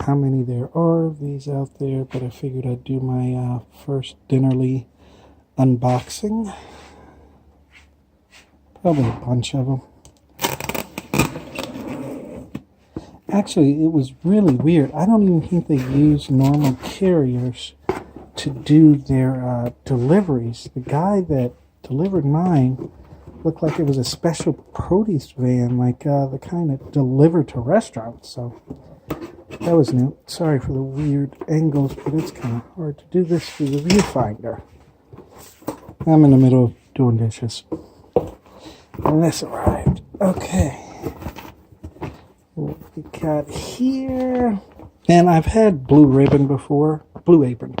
how many there are of these out there, but I figured I'd do my first Dinnerly unboxing. Probably a bunch of them. Actually, it was really weird. I don't even think they use normal carriers to do their deliveries. The guy that delivered mine looked like it was a special produce van, like the kind that deliver to restaurants. So that was new. Sorry for the weird angles, but it's kind of hard to do this through the viewfinder. I'm in the middle of doing dishes. And this arrived. Okay. What we got here. And I've had Blue Ribbon before. Blue Apron.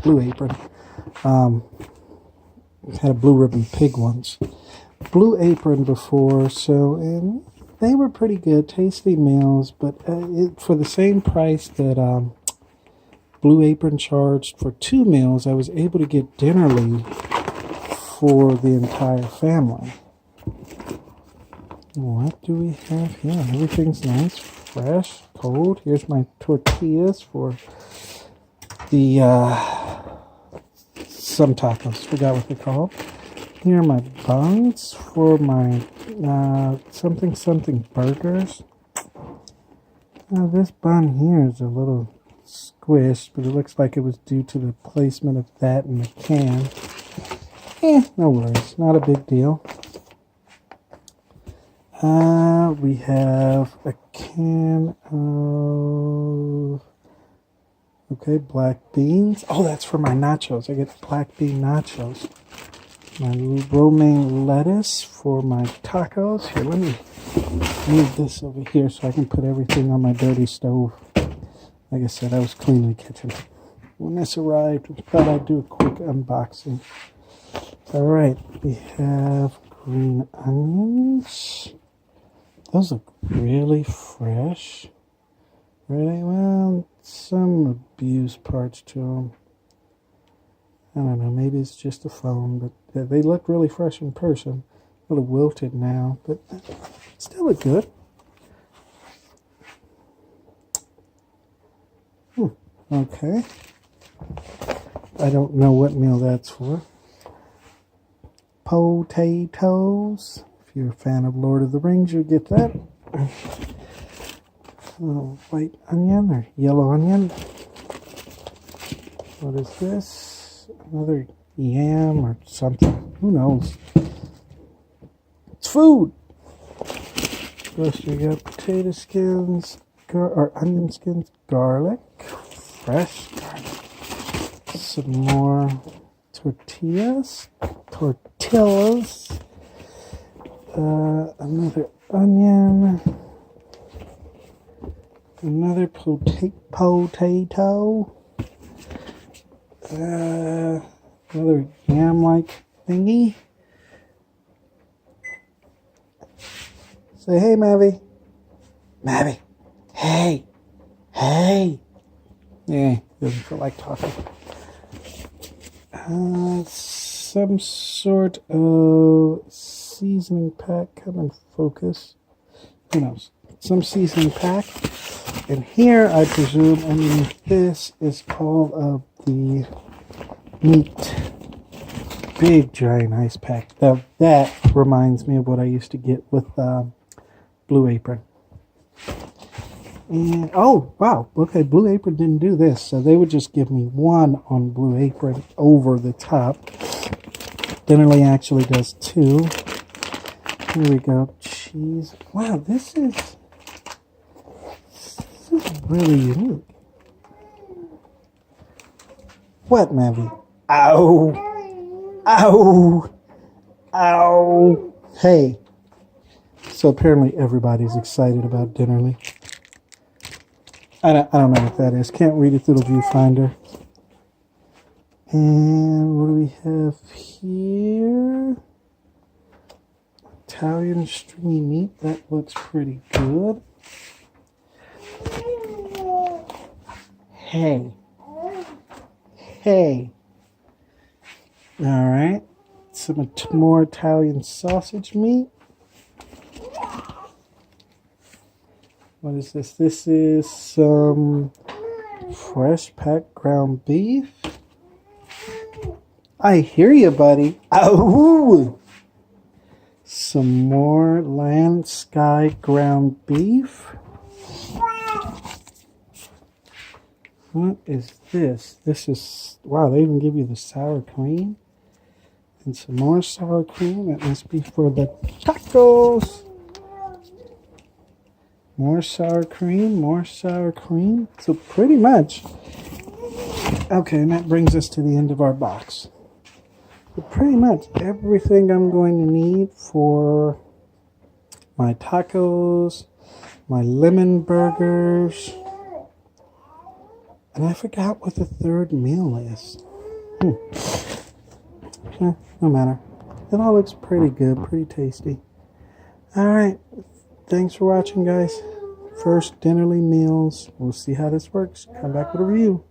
I've had a Blue Ribbon pig once. Blue Apron before, so, and they were pretty good, tasty meals, but for the same price that Blue Apron charged for 2 meals, I was able to get Dinnerly for the entire family. What do we have here? Everything's nice, fresh, cold. Here's my tortillas for the, some tacos. Forgot what they're called. Here are my buns for my something burgers. Now this bun here is a little squished, but it looks like it was due to the placement of that in the can. No worries, not a big deal. We have a can of, black beans. Oh, that's for my nachos. I get black bean nachos. My romaine lettuce for my tacos. Here, let me move this over here so I can put everything on my dirty stove. Like I said, I was cleaning the kitchen when this arrived. I thought I'd do a quick unboxing. Alright, we have green onions. Those look really fresh. Really? Well, some abused parts to them. I don't know, maybe it's just a phone, but they look really fresh in person. A little wilted now, but still look good. Okay. I don't know what meal that's for. Potatoes. If you're a fan of Lord of the Rings, you'll get that. White onion or yellow onion. What is this? Another yam or something. Who knows? It's food. First we got potato skins, or onion skins, garlic, fresh garlic. Some more tortillas. Another onion. Another potato. Another yam-like thingy. Say, hey, Mavi. Mavi. Hey. Hey. Yeah, doesn't feel like talking. Some sort of seasoning pack. Come in focus. Who knows? Some seasoning pack. And here, I presume, underneath this is all of the meat. Big, giant ice pack. That reminds me of what I used to get with Blue Apron. And, oh, wow. Okay, Blue Apron didn't do this. So they would just give me one on Blue Apron over the top. Dinnerly actually does 2. Here we go. Cheese. Wow, this is really unique. What, Mavi? Ow! Ow! Ow! Hey. So apparently everybody's excited about Dinnerly. I don't know what that is. Can't read it through the viewfinder. And what do we have here? Italian stringy meat. That looks pretty good. Hey. Hey. Alright. Some more Italian sausage meat. What is this? This is some Fresh packed ground beef. I hear you, buddy. Ooh. Some more Land Sky ground beef. What is this? This is, wow, they even give you the sour cream. And some more sour cream. That must be for the tacos. More sour cream, more sour cream. So pretty much, okay, and that brings us to the end of our box. But pretty much everything I'm going to need for my tacos, my lemon burgers, and I forgot what the third meal is. No matter. It all looks pretty good, pretty tasty. Alright, thanks for watching, guys. First Dinnerly Meals. We'll see how this works. Come back with a review.